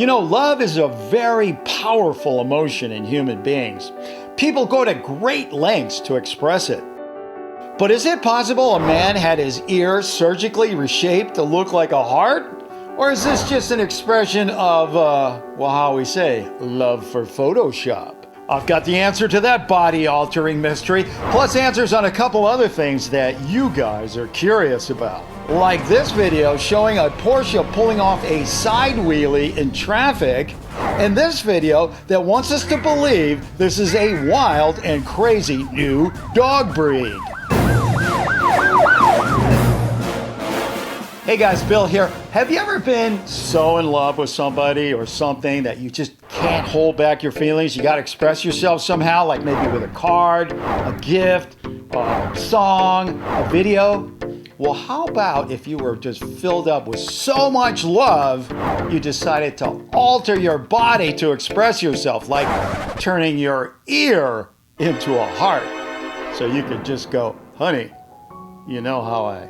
You know, love is a very powerful emotion in human beings. People go to great lengths to express it. But is it possible a man had his ear surgically reshaped to look like a heart? Or is this just an expression of, well, how we say, love for Photoshop? I've got the answer to that body-altering mystery, plus answers on a couple other things that you guys are curious about. Like this video showing a Porsche pulling off a side wheelie in traffic, and this video that wants us to believe this is a wild and crazy new dog breed. Hey guys, Bill here. Have you ever been so in love with somebody or something that you just can't hold back your feelings? You got to express yourself somehow, like maybe with a card, a gift, a song, a video? Well, how about if you were just filled up with so much love, you decided to alter your body to express yourself, like turning your ear into a heart. So you could just go, honey, you know how I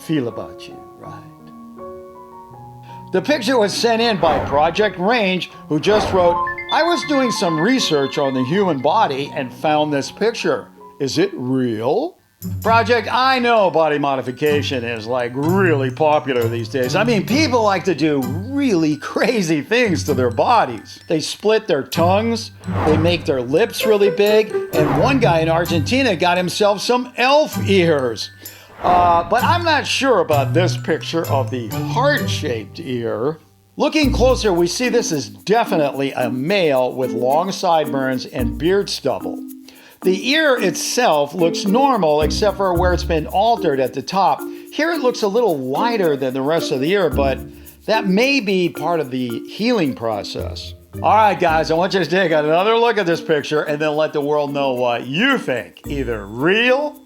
feel about you, right? The picture was sent in by Project Range, who just wrote, I was doing some research on the human body and found this picture. Is it real? Project, I know body modification is like really popular these days. I mean, people like to do really crazy things to their bodies. They split their tongues, they make their lips really big, and one guy in Argentina got himself some elf ears. But I'm not sure about this picture of the heart-shaped ear. Looking closer, we see this is definitely a male with long sideburns and beard stubble. The ear itself looks normal except for where it's been altered at the top. Here it looks a little lighter than the rest of the ear, but that may be part of the healing process. All right, guys, I want you to take another look at this picture and then let the world know what you think, either real,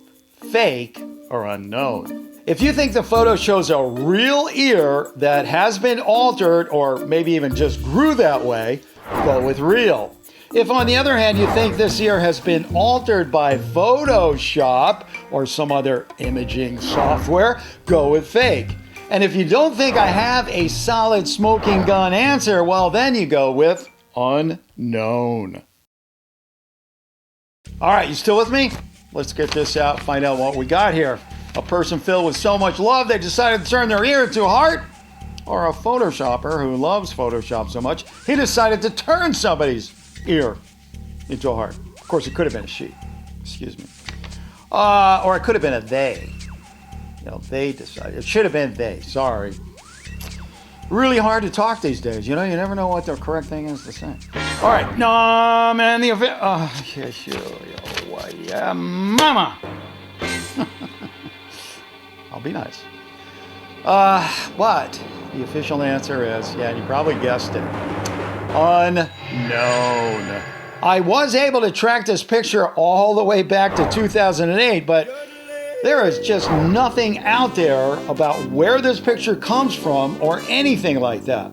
fake, or unknown. If you think the photo shows a real ear that has been altered or maybe even just grew that way, go with real. If on the other hand you think this ear has been altered by Photoshop or some other imaging software, go with fake. And if you don't think I have a solid smoking gun answer, well then you go with unknown. All right, you still with me? Let's get this out, find out what we got here. A person filled with so much love they decided to turn their ear into a heart? Or a Photoshopper who loves Photoshop so much, he decided to turn somebody's ear into a heart. Of course, it could have been a she. Excuse me. Or it could have been a they. You know, they decided. It should have been they. Sorry. Really hard to talk these days. You know, you never know what the correct thing is to say. All right. No, man. The event. Yeah, mama. I'll be nice. But the official answer is, yeah, you probably guessed it, unknown. I was able to track this picture all the way back to 2008, but there is just nothing out there about where this picture comes from or anything like that.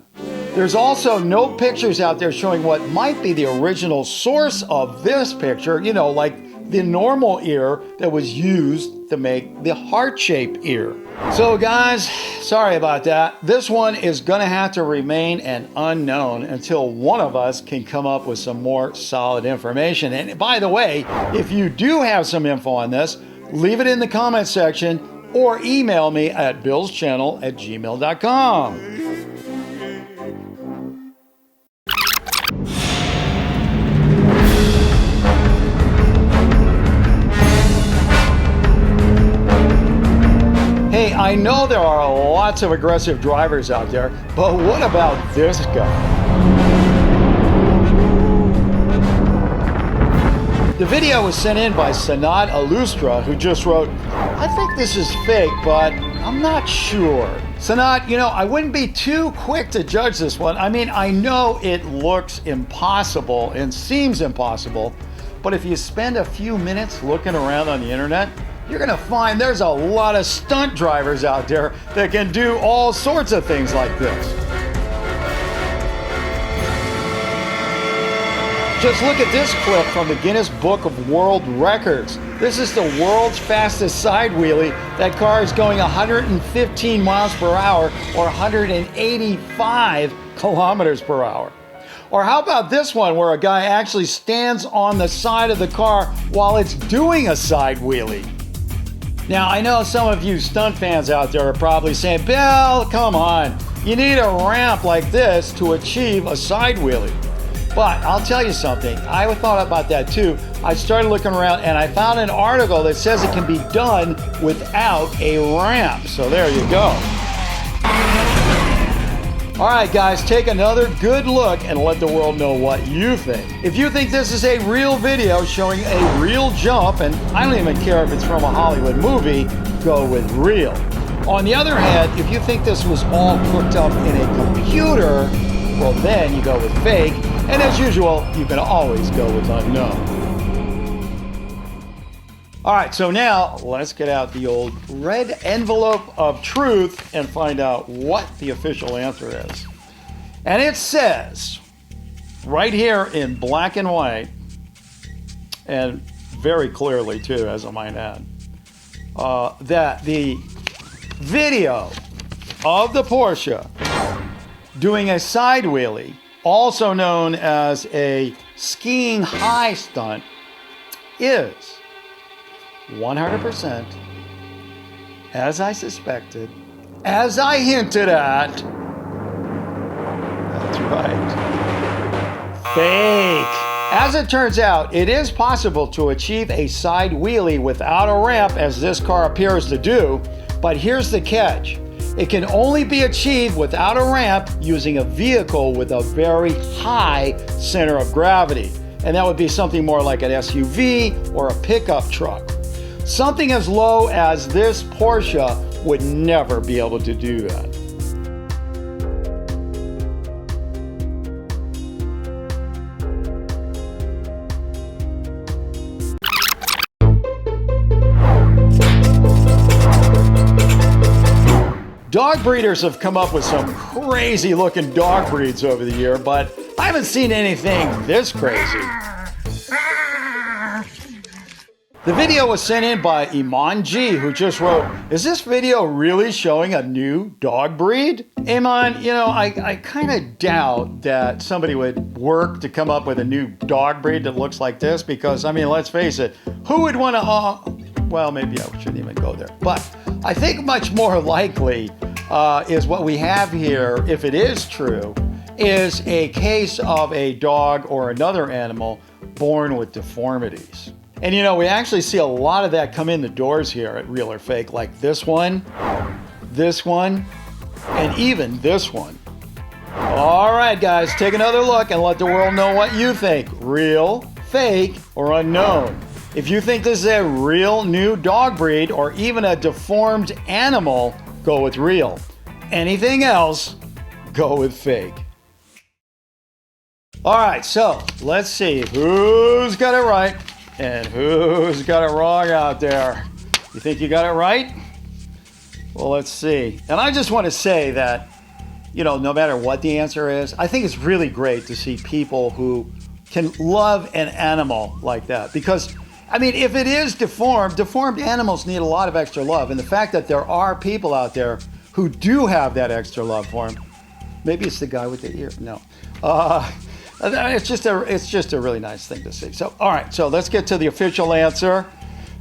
There's also no pictures out there showing what might be the original source of this picture, you know, like the normal ear that was used to make the heart-shaped ear. So guys, sorry about that. This one is gonna have to remain an unknown until one of us can come up with some more solid information. And by the way, if you do have some info on this, leave it in the comment section or email me at BillsChannel@gmail.com. Hey, I know there are lots of aggressive drivers out there, but what about this guy? The video was sent in by Sanad Alustra, who just wrote, I think this is fake, but I'm not sure. Sanad, you know, I wouldn't be too quick to judge this one. I mean, I know it looks impossible and seems impossible, but if you spend a few minutes looking around on the internet, you're gonna find there's a lot of stunt drivers out there that can do all sorts of things like this. Just look at this clip from the Guinness Book of World Records. This is the world's fastest side wheelie. That car is going 115 miles per hour or 185 kilometers per hour. Or how about this one where a guy actually stands on the side of the car while it's doing a side wheelie? Now, I know some of you stunt fans out there are probably saying, Bill, come on, you need a ramp like this to achieve a side wheelie. But I'll tell you something, I thought about that too. I started looking around and I found an article that says it can be done without a ramp. So there you go. All right, guys, take another good look and let the world know what you think. If you think this is a real video showing a real jump, and I don't even care if it's from a Hollywood movie, go with real. On the other hand, if you think this was all cooked up in a computer, well, then you go with fake. And as usual, you can always go with unknown. All right, so now let's get out the old red envelope of truth and find out what the official answer is. And it says, right here in black and white, and very clearly too, as I might add, that the video of the Porsche doing a side wheelie, also known as a skiing high stunt, is 100%, as I suspected, as I hinted at. That's right. Fake. As it turns out, it is possible to achieve a side wheelie without a ramp, as this car appears to do, but here's the catch. It can only be achieved without a ramp using a vehicle with a very high center of gravity. And that would be something more like an SUV or a pickup truck. Something as low as this Porsche would never be able to do that. Dog breeders have come up with some crazy looking dog breeds over the year, but I haven't seen anything this crazy. The video was sent in by Iman G, who just wrote, is this video really showing a new dog breed? Iman, you know, I kind of doubt that somebody would work to come up with a new dog breed that looks like this because, I mean, let's face it, who would want to, well, maybe I shouldn't even go there. But I think much more likely is what we have here, if it is true, is a case of a dog or another animal born with deformities. And you know, we actually see a lot of that come in the doors here at Real or Fake, like this one, and even this one. All right, guys, take another look and let the world know what you think. Real, fake, or unknown. If you think this is a real new dog breed or even a deformed animal, go with real. Anything else, go with fake. All right, so let's see who's got it right and who's got it wrong out there. You think you got it right? Well, let's see. And I just want to say that, you know, no matter what the answer is, I think it's really great to see people who can love an animal like that. Because, I mean, if it is deformed animals need a lot of extra love. And the fact that there are people out there who do have that extra love for them, maybe it's the guy with the ear, no. It's just a really nice thing to see. So, all right, so let's get to the official answer.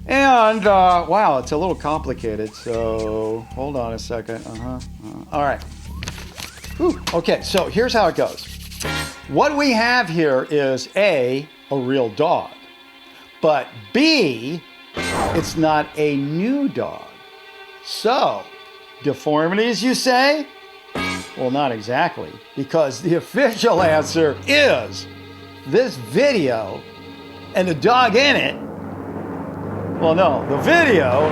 And, wow, it's a little complicated, so hold on a second. All right. Whew. Okay, so here's how it goes. What we have here is A, a real dog, but B, it's not a new dog. So, deformities, you say? Well, not exactly, because the official answer is this video and the dog in it. Well, no, the video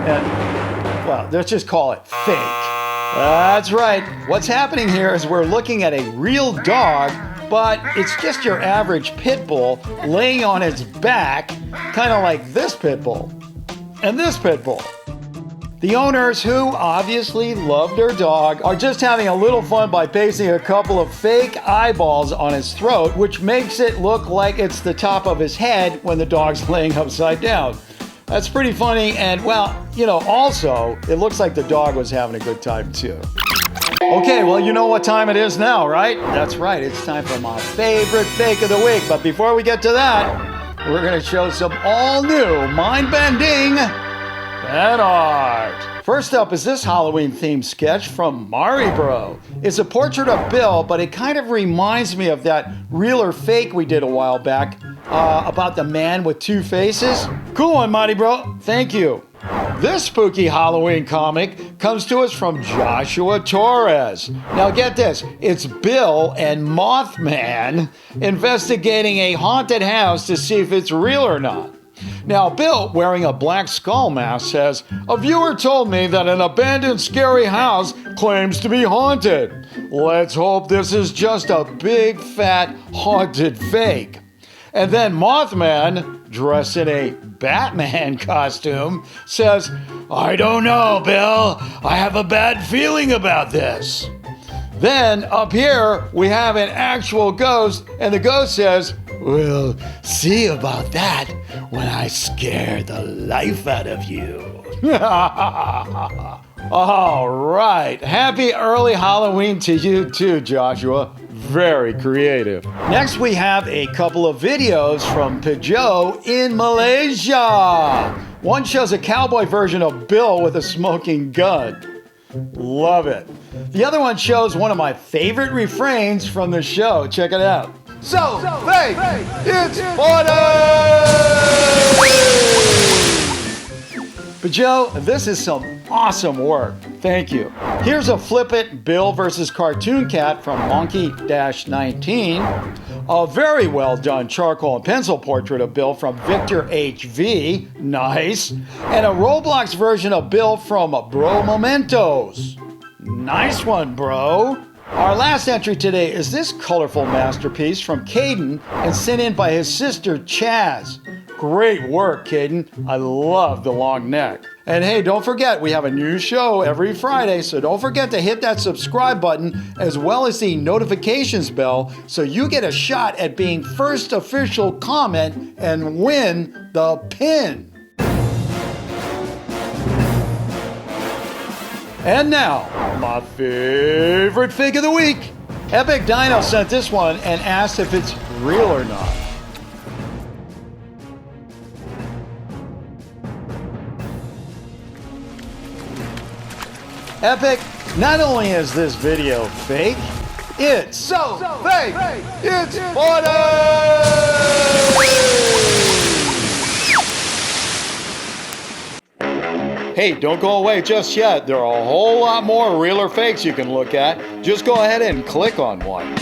and, well, let's just call it fake. That's right. What's happening here is we're looking at a real dog, but it's just your average pit bull laying on its back, kind of like this pit bull and this pit bull. The owners, who obviously love their dog, are just having a little fun by pasting a couple of fake eyeballs on his throat, which makes it look like it's the top of his head when the dog's laying upside down. That's pretty funny, and well, you know, also, it looks like the dog was having a good time too. Okay, well, you know what time it is now, right? That's right, it's time for my favorite fake of the week. But before we get to that, we're going to show some all-new, mind-bending fan art. First up is this Halloween-themed sketch from Mari Bro. It's a portrait of Bill, but it kind of reminds me of that real or fake we did a while back about the man with two faces. Cool one, Mari Bro. Thank you. This spooky Halloween comic comes to us from Joshua Torres. Now get this, it's Bill and Mothman investigating a haunted house to see if it's real or not. Now Bill, wearing a black skull mask, says, "A viewer told me that an abandoned scary house claims to be haunted. Let's hope this is just a big fat haunted fake." And then Mothman, dressed in a Batman costume, says, "I don't know, Bill. I have a bad feeling about this." Then up here, we have an actual ghost, and the ghost says, "We'll see about that when I scare the life out of you." All right. Happy early Halloween to you too, Joshua. Very creative. Next, we have a couple of videos from Peugeot in Malaysia. One shows a cowboy version of Bill with a smoking gun. Love it. The other one shows one of my favorite refrains from the show. Check it out. So fake, it's funny! Peugeot, this is some awesome work. Thank you. Here's a flippant Bill versus Cartoon Cat from Monkey-19. A very well done charcoal and pencil portrait of Bill from Victor HV. Nice. And a Roblox version of Bill from Bro Mementos. Nice one, bro. Our last entry today is this colorful masterpiece from Caden and sent in by his sister Chaz. Great work, Caden. I love the long neck. And hey, don't forget, we have a new show every Friday, so don't forget to hit that subscribe button as well as the notifications bell so you get a shot at being first official comment and win the pin. And now, my favorite fake of the week. Epic Dino sent this one and asked if it's real or not. Epic, not only is this video fake, it's so fake, it's funny! Hey, don't go away just yet. There are a whole lot more real or fakes you can look at. Just go ahead and click on one.